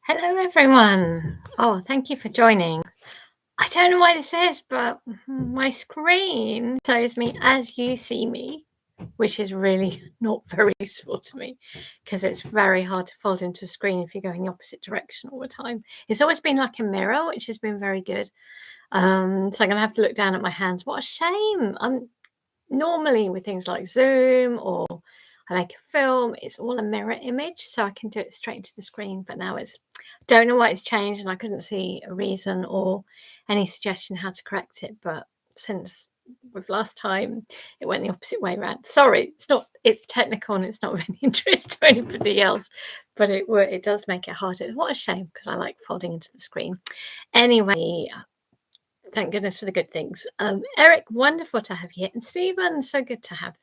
Hello, everyone. Oh, thank you for joining. I don't know why this is, but my screen shows me as you see me, which is really not very useful to me because it's very hard to fold into a screen if you're going the opposite direction all the time. It's always been like a mirror, which has been very good. So I'm going to have to look down at my hands. What a shame. Normally with things like Zoom or I make a film, it's all a mirror image, so I can do it straight into the screen. But now don't know why it's changed, and I couldn't see a reason or any suggestion how to correct it. But since with last time, it went the opposite way around. Sorry, it's technical and it's not of any interest to anybody else, but it does make it harder. What a shame because I like folding into the screen. Anyway, thank goodness for the good things. Eric, wonderful to have you here. And Stephen, so good to have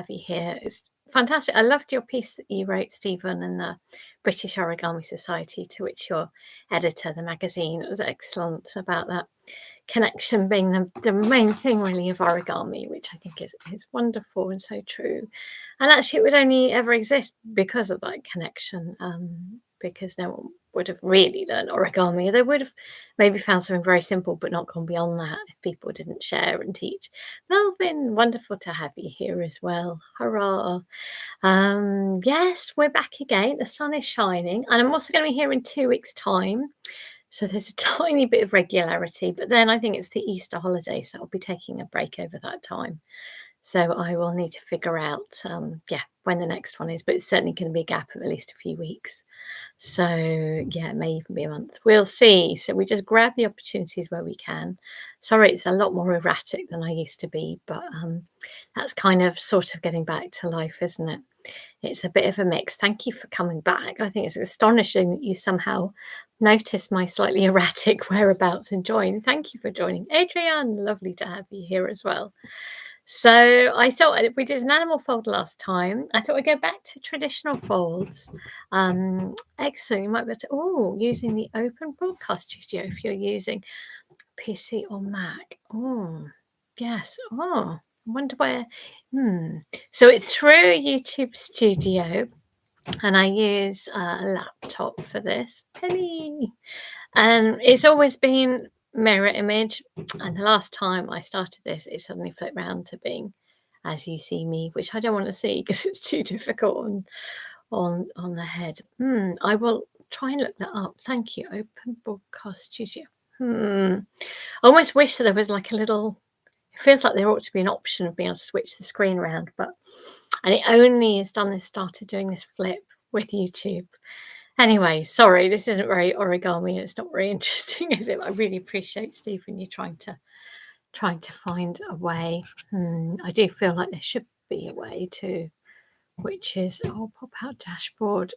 you here. It's fantastic. I loved your piece that you wrote, Stephen, in the British Origami Society, to which you're editor, the magazine. It was excellent about that connection being the main thing really of origami, which I think is wonderful and so true. And actually it would only ever exist because of that connection, because no one would have really learned origami. They would have maybe found something very simple but not gone beyond that if people didn't share and teach. Melvin, wonderful to have you here as well. Hurrah. Yes, we're back again. The sun is shining, and I'm also going to be here in 2 weeks' time. So there's a tiny bit of regularity, but then I think it's the Easter holiday, so I'll be taking a break over that time. So I will need to figure out, when the next one is, but it's certainly going to be a gap of at least a few weeks. So yeah, it may even be a month. We'll see. So we just grab the opportunities where we can. Sorry, it's a lot more erratic than I used to be, but that's kind of sort of getting back to life, isn't it? It's a bit of a mix. Thank you for coming back. I think it's astonishing that you somehow noticed my slightly erratic whereabouts and joined. Thank you for joining. Adrienne, lovely to have you here as well. So I thought if we did an animal fold last time, I thought we'd go back to traditional folds. Excellent. You might be able to, using the open broadcast studio if you're using PC or Mac. Oh, yes. Oh, I wonder where. So it's through YouTube Studio, and I use a laptop for this. Penny. And it's always been mirror image. And the last time I started this, it suddenly flipped round to being as you see me, which I don't want to see because it's too difficult on the head. I will try and look that up. Thank you. Open Broadcast Studio. I almost wish that there was like a little. It feels like there ought to be an option of being able to switch the screen around, and it only has started doing this flip with YouTube. Anyway, sorry, this isn't very origami. It's not very interesting, is it? I really appreciate, Stephen, you trying to find a way. I do feel like there should be a way too, which is pop out dashboard.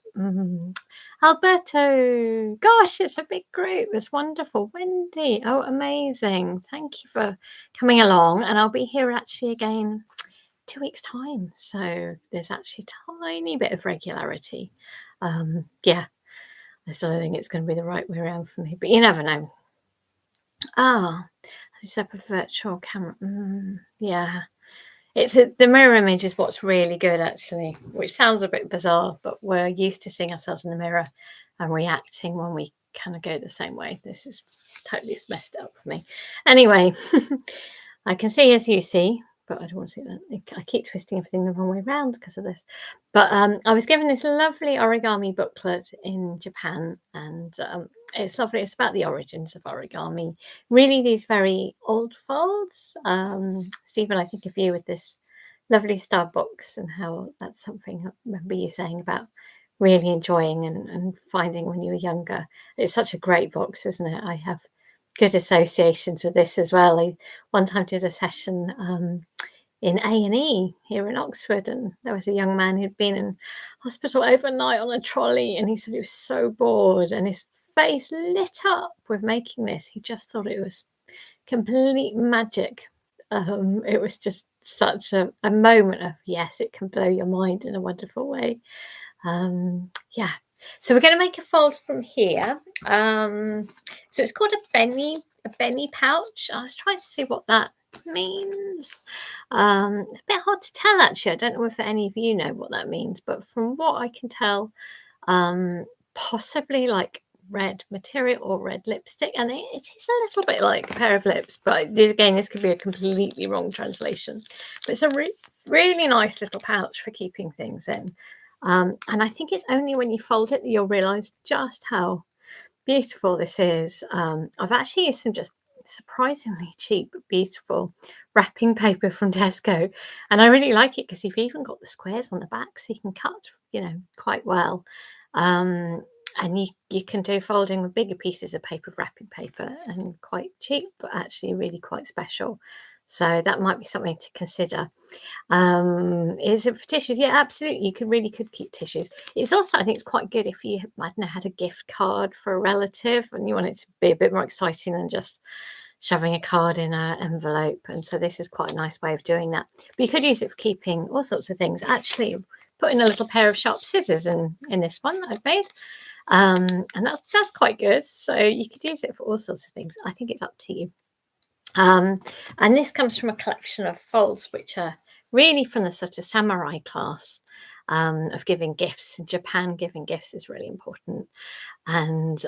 Alberto, gosh, it's a big group. It's wonderful. Wendy, oh, amazing. Thank you for coming along. And I'll be here actually again 2 weeks' time. So there's actually a tiny bit of regularity. I still don't think it's going to be the right way around for me, but you never know. A separate virtual camera. Yeah. The mirror image is what's really good, actually, which sounds a bit bizarre, but we're used to seeing ourselves in the mirror and reacting when we kind of go the same way. This is totally messed up for me. Anyway, I can see as you see, but I don't want to see that. I keep twisting everything the wrong way around because of this. But I was given this lovely origami booklet in Japan, and it's lovely. It's about the origins of origami. Really, these very old folds. Stephen, I think of you with this lovely star box and how that's something I remember you saying about really enjoying and finding when you were younger. It's such a great box, isn't it? I have good associations with this as well. I one time did a session in A&E here in Oxford, and there was a young man who'd been in hospital overnight on a trolley, and he said he was so bored and his face lit up with making this. He just thought it was complete magic. It was just such a moment of, yes, it can blow your mind in a wonderful way. So we're going to make a fold from here. So it's called a Benny pouch. I was trying to see what that means. A bit hard to tell, actually. I don't know if any of you know what that means, but from what I can tell, possibly like red material or red lipstick, and it is a little bit like a pair of lips, but this could be a completely wrong translation. But it's a really nice little pouch for keeping things in. And I think it's only when you fold it that you'll realise just how beautiful this is. I've actually used some just surprisingly cheap, beautiful wrapping paper from Tesco, and I really like it because you've even got the squares on the back, so you can cut, quite well. And you can do folding with bigger pieces of paper, wrapping paper, and quite cheap, but actually really quite special. So that might be something to consider. Is it for tissues? Yeah, absolutely. You could keep tissues. It's also, I think it's quite good if you, I don't know, had a gift card for a relative and you want it to be a bit more exciting than just shoving a card in an envelope. And so this is quite a nice way of doing that. But you could use it for keeping all sorts of things. Actually, putting a little pair of sharp scissors in this one that I've made. And that's quite good. So you could use it for all sorts of things. I think it's up to you. And this comes from a collection of folds, which are really from the sort of samurai class of giving gifts. In Japan, giving gifts is really important. And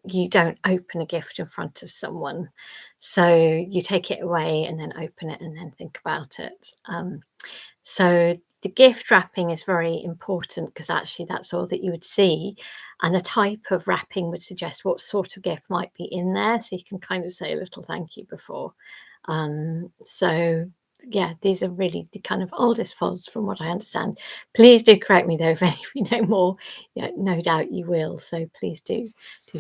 you don't open a gift in front of someone. So you take it away and then open it and then think about it. So the gift wrapping is very important because actually that's all that you would see. And the type of wrapping would suggest what sort of gift might be in there. So you can kind of say a little thank you before. So yeah, these are really the kind of oldest folds from what I understand. Please do correct me though if any of you know more. Yeah, no doubt you will. So please do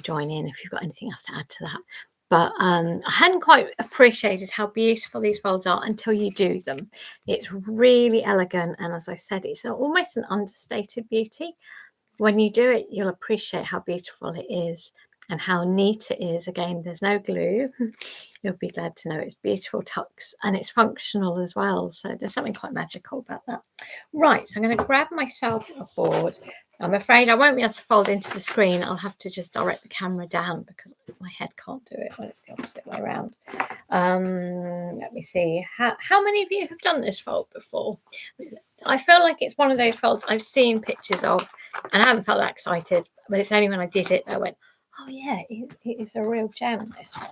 join in if you've got anything else to add to that. But I hadn't quite appreciated how beautiful these folds are until you do them. It's really elegant. And as I said, it's almost an understated beauty. When you do it, you'll appreciate how beautiful it is and how neat it is. Again, there's no glue. You'll be glad to know it's beautiful tucks and it's functional as well. So there's something quite magical about that. Right, so I'm going to grab myself a board. I'm afraid I won't be able to fold into the screen. I'll have to just direct the camera down because my head can't do it when it's the opposite way around. Let me see. How many of you have done this fold before? I feel like it's one of those folds I've seen pictures of and I haven't felt that excited, but it's only when I did it that I went, oh yeah, it is a real gem, this one.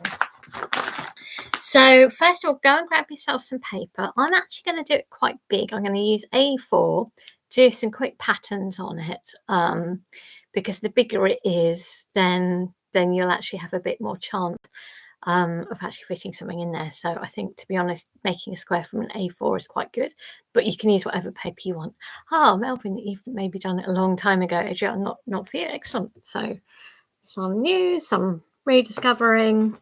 So first of all, go and grab yourself some paper. I'm actually going to do it quite big. I'm going to use A4, do some quick patterns on it, because the bigger it is, then you'll actually have a bit more chance of actually fitting something in there. So I think, to be honest, making a square from an A4 is quite good, but you can use whatever paper you want. Oh, Melvin, you've maybe done it a long time ago, Adrian, not for you. Excellent. So some new, some rediscovering.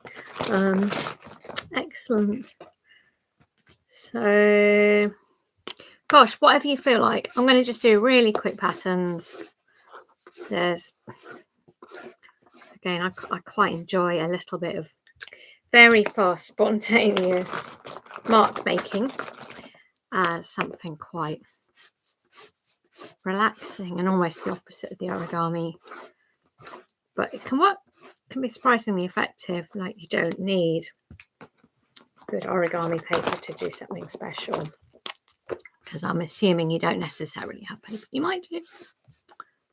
Excellent. So, gosh, whatever you feel like. I'm going to just do really quick patterns. There's, again, I quite enjoy a little bit of very fast, spontaneous mark making as something quite relaxing and almost the opposite of the origami. But it can work, can be surprisingly effective. Like, you don't need good origami paper to do something special, because I'm assuming you don't necessarily have paper. You might do,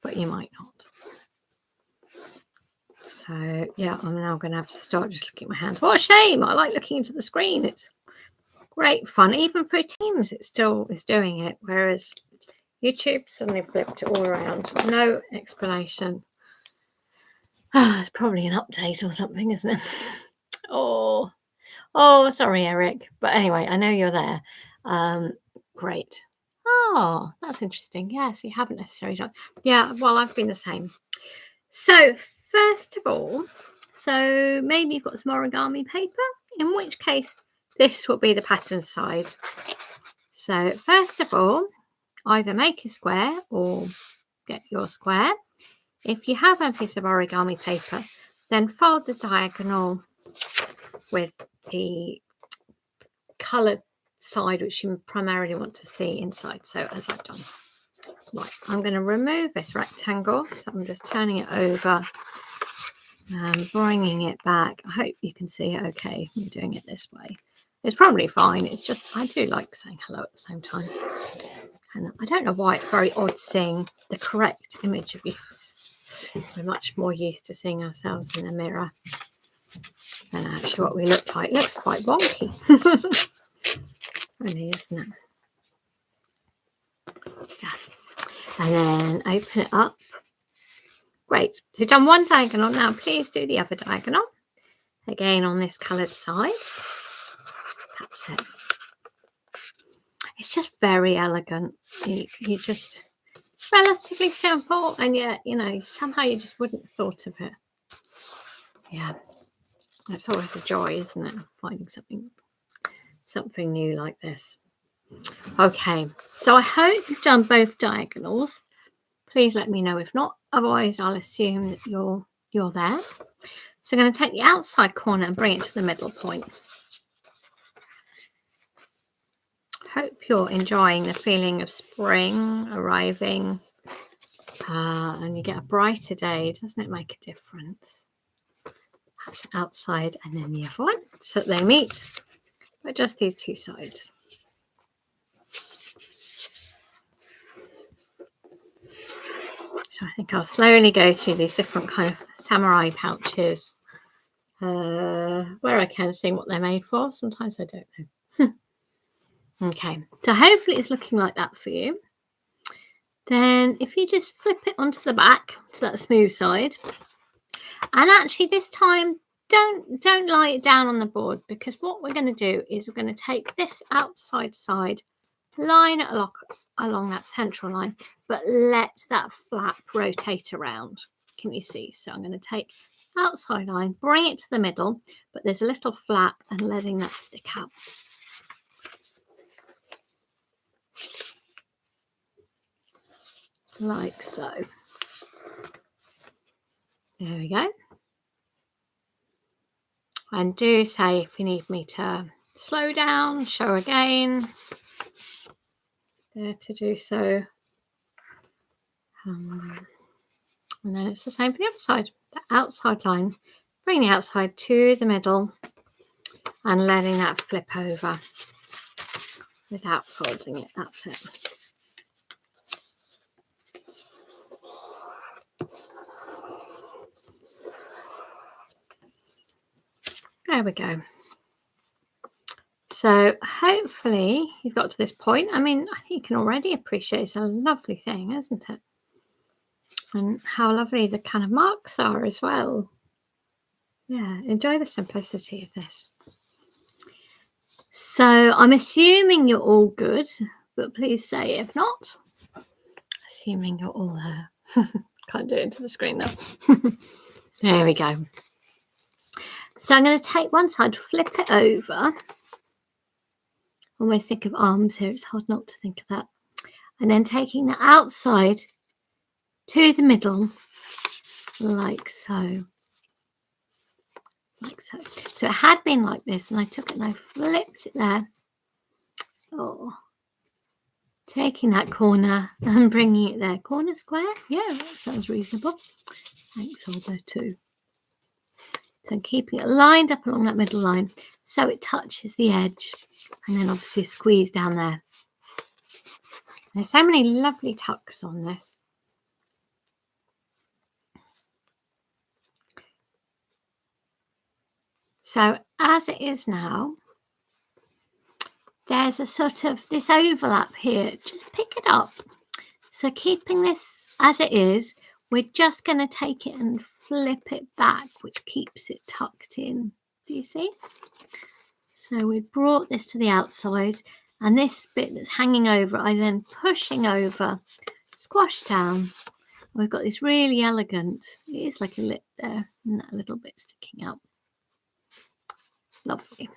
but you might not. So yeah, I'm now going to have to start just looking at my hands. What a shame. I like looking into the screen. It's great fun. Even for Teams, it still is doing it, whereas YouTube suddenly flipped it all around. No explanation. It's probably an update or something, isn't it? Oh, sorry, Eric. But anyway, I know you're there. Great. Oh, that's interesting. Yes, you haven't necessarily done. Yeah, well, I've been the same. So first of all, so maybe you've got some origami paper, in which case this will be the pattern side. So first of all, either make a square or get your square. If you have a piece of origami paper, then fold the diagonal with the coloured side, which you primarily want to see inside. So as I've done. Right, I'm going to remove this rectangle. So I'm just turning it over and bringing it back. I hope you can see it okay. I'm doing it this way. It's probably fine. It's just, I do like saying hello at the same time. And I don't know why it's very odd seeing the correct image of you we're much more used to seeing ourselves in the mirror than actually what we look like. It looks quite wonky. Really, isn't it? Yeah. And then open it up. Great. So you've done one diagonal. Now please do the other diagonal. Again on this coloured side. That's it. It's just very elegant. You just relatively simple, and yet, you know, somehow you just wouldn't have thought of it. Yeah. That's always a joy, isn't it? Finding something new like this. Okay, so I hope you've done both diagonals. Please let me know if not. Otherwise, I'll assume that you're there. So I'm going to take the outside corner and bring it to the middle point. Hope you're enjoying the feeling of spring arriving, and you get a brighter day. Doesn't it make a difference? That's outside and then the other one, so they meet, but just these two sides. So I think I'll slowly go through these different kind of samurai pouches where I can, see what they're made for. Sometimes I don't know. Okay, so hopefully it's looking like that for you. Then if you just flip it onto the back, to that smooth side, and actually this time don't lie it down on the board, because what we're going to do is we're going to take this outside side, line it along that central line, but let that flap rotate around. Can you see? So I'm going to take outside line, bring it to the middle, but there's a little flap, and letting that stick out. Like so. There we go. And do say if you need me to slow down, show again, there to do so. And then it's the same for the other side. The outside line, bring the outside to the middle and letting that flip over without folding it. That's it. There we go. So hopefully you've got to this point. I mean, I think you can already appreciate it's a lovely thing, isn't it? And how lovely the kind of marks are as well. Yeah, enjoy the simplicity of this. So I'm assuming you're all good, but please say if not. Assuming you're all there. Can't do it into the screen though. There we go. So I'm going to take one side, flip it over. Almost think of arms here. It's hard not to think of that. And then taking the outside to the middle, like so. Like so. So it had been like this, and I took it and I flipped it there. Oh, taking that corner and bringing it there. Corner square? Yeah, that sounds reasonable. Thanks, although too. So keeping it lined up along that middle line so it touches the edge, and then obviously squeeze down there. There's so many lovely tucks on this. So as it is now, there's a sort of this overlap here. Just pick it up. So keeping this as it is, we're just going to take it and flip it back, which keeps it tucked in. Do you see? So we brought this to the outside, and this bit that's hanging over, I'm then pushing over, squash down. We've got this really elegant, it is like a lip there, and that little bit sticking out. Lovely.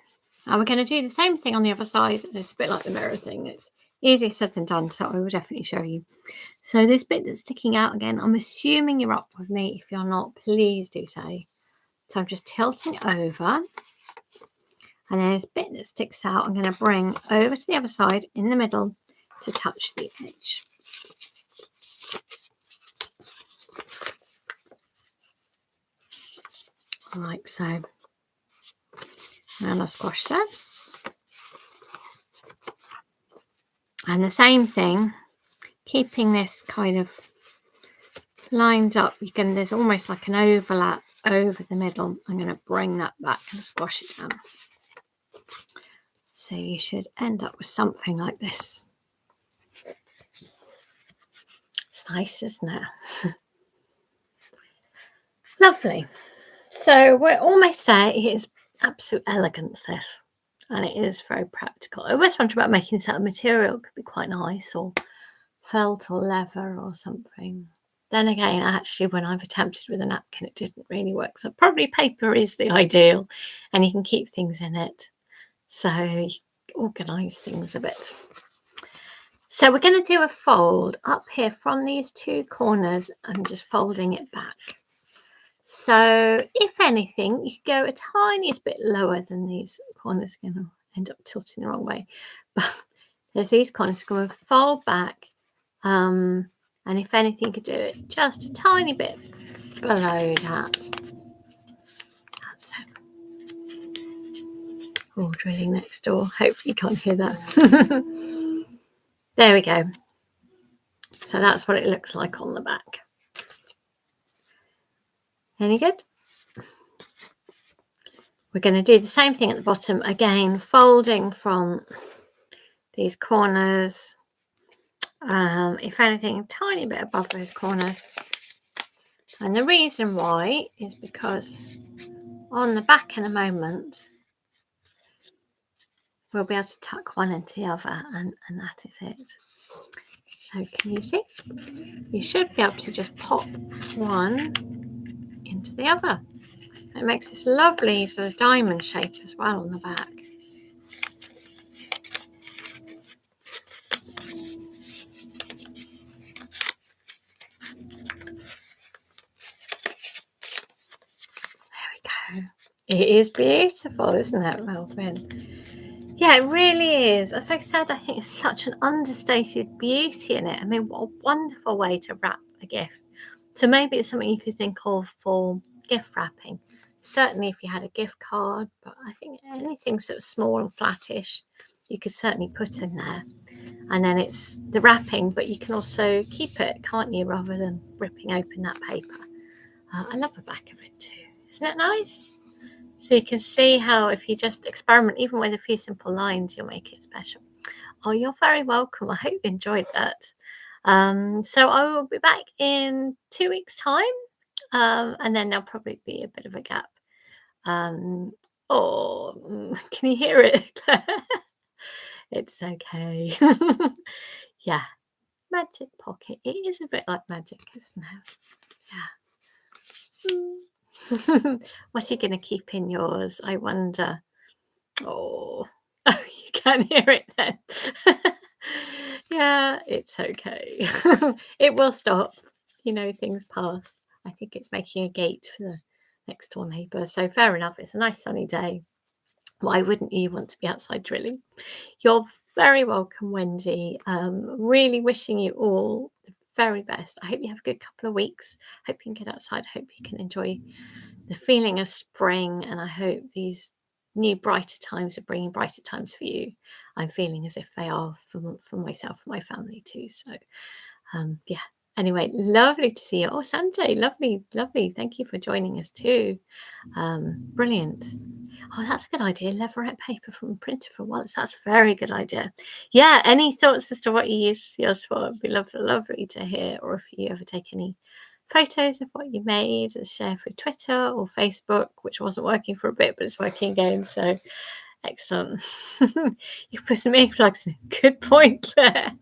Now we're going to do the same thing on the other side. It's a bit like the mirror thing. It's easier said than done, so I will definitely show you. So this bit that's sticking out again, I'm assuming you're up with me. If you're not, please do say. So I'm just tilting it over. And then this bit that sticks out, I'm going to bring over to the other side in the middle to touch the edge. Like so. And I'll squash that. And the same thing, keeping this kind of lined up, there's almost like an overlap over the middle. I'm going to bring that back and squash it down. So you should end up with something like this. It's nice, isn't it? Lovely. So we're almost there. It is absolute elegance, this. And it is very practical. I always wonder about making this out of material. It could be quite nice, or felt or leather or something. Then again, actually, when I've attempted with a napkin, it didn't really work. So probably paper is the ideal, and you can keep things in it. So you organise things a bit. So we're going to do a fold up here from these two corners. I'm just folding it back. So if anything, you could go a tiniest bit lower than these corners. Are going to end up tilting the wrong way. But there's these corners going to fold back. And if anything, you could do it just a tiny bit below that. That's it. Oh, drilling next door. Hopefully you can't hear that. There we go. So that's what it looks like on the back. Any good? We're going to do the same thing at the bottom. Again, folding from these corners. If anything, a tiny bit above those corners. And the reason why is because on the back in a moment, we'll be able to tuck one into the other, and that is it. So can you see? You should be able to just pop one into the other. It makes this lovely sort of diamond shape as well on the back. There we go. It is beautiful, isn't it, Melvin? Yeah, it really is. As I said, I think it's such an understated beauty in it. I mean, what a wonderful way to wrap a gift. So maybe it's something you could think of for gift wrapping. Certainly if you had a gift card, but I think anything sort of small and flattish, you could certainly put in there. And then it's the wrapping, but you can also keep it, can't you, rather than ripping open that paper. I love the back of it too. Isn't it nice? So you can see how if you just experiment, even with a few simple lines, you'll make it special. Oh, you're very welcome. I hope you enjoyed that. So I will be back in 2 weeks' time, and then there'll probably be a bit of a gap. Can you hear it? It's okay. Yeah, magic pocket. It is a bit like magic, isn't it? Yeah. What's he going to keep in yours? I wonder. Oh, you can hear it then. Yeah, it's okay. It will stop. Things pass. I think it's making a gate for the next door neighbour. So fair enough. It's a nice sunny day. Why wouldn't you want to be outside drilling? You're very welcome, Wendy. Really wishing you all the very best. I hope you have a good couple of weeks. Hope you can get outside. Hope you can enjoy the feeling of spring. And I hope these new brighter times are bringing brighter times for you. I'm feeling as if they are for myself and my family too. So, yeah. Anyway, lovely to see you. Oh, Sanjay, lovely. Thank you for joining us too. Brilliant. Oh, that's a good idea. Leatherette paper from a printer for wallets. That's a very good idea. Yeah, any thoughts as to what you use yours for? It'd be lovely to hear. Or if you ever take any photos of what you made and share through Twitter or Facebook, which wasn't working for a bit, but it's working again. So excellent. You put some earplugs in. Good point, Claire.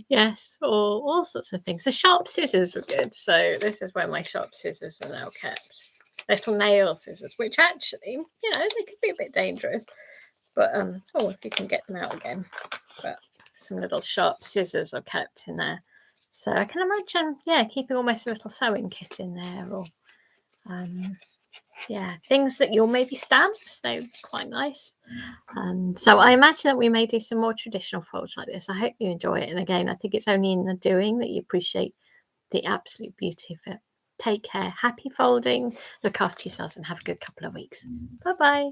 Yes, or all sorts of things. The sharp scissors were good. So this is where my sharp scissors are now kept. Little nail scissors, which actually, they could be a bit dangerous. But, if you can get them out again. But some little sharp scissors are kept in there. So I can imagine, keeping almost a little sewing kit in there, or things that you'll maybe stamps. They're quite nice. So I imagine that we may do some more traditional folds like this. I hope you enjoy it. And again, I think it's only in the doing that you appreciate the absolute beauty of it. Take care. Happy folding. Look after yourselves and have a good couple of weeks. Bye-bye.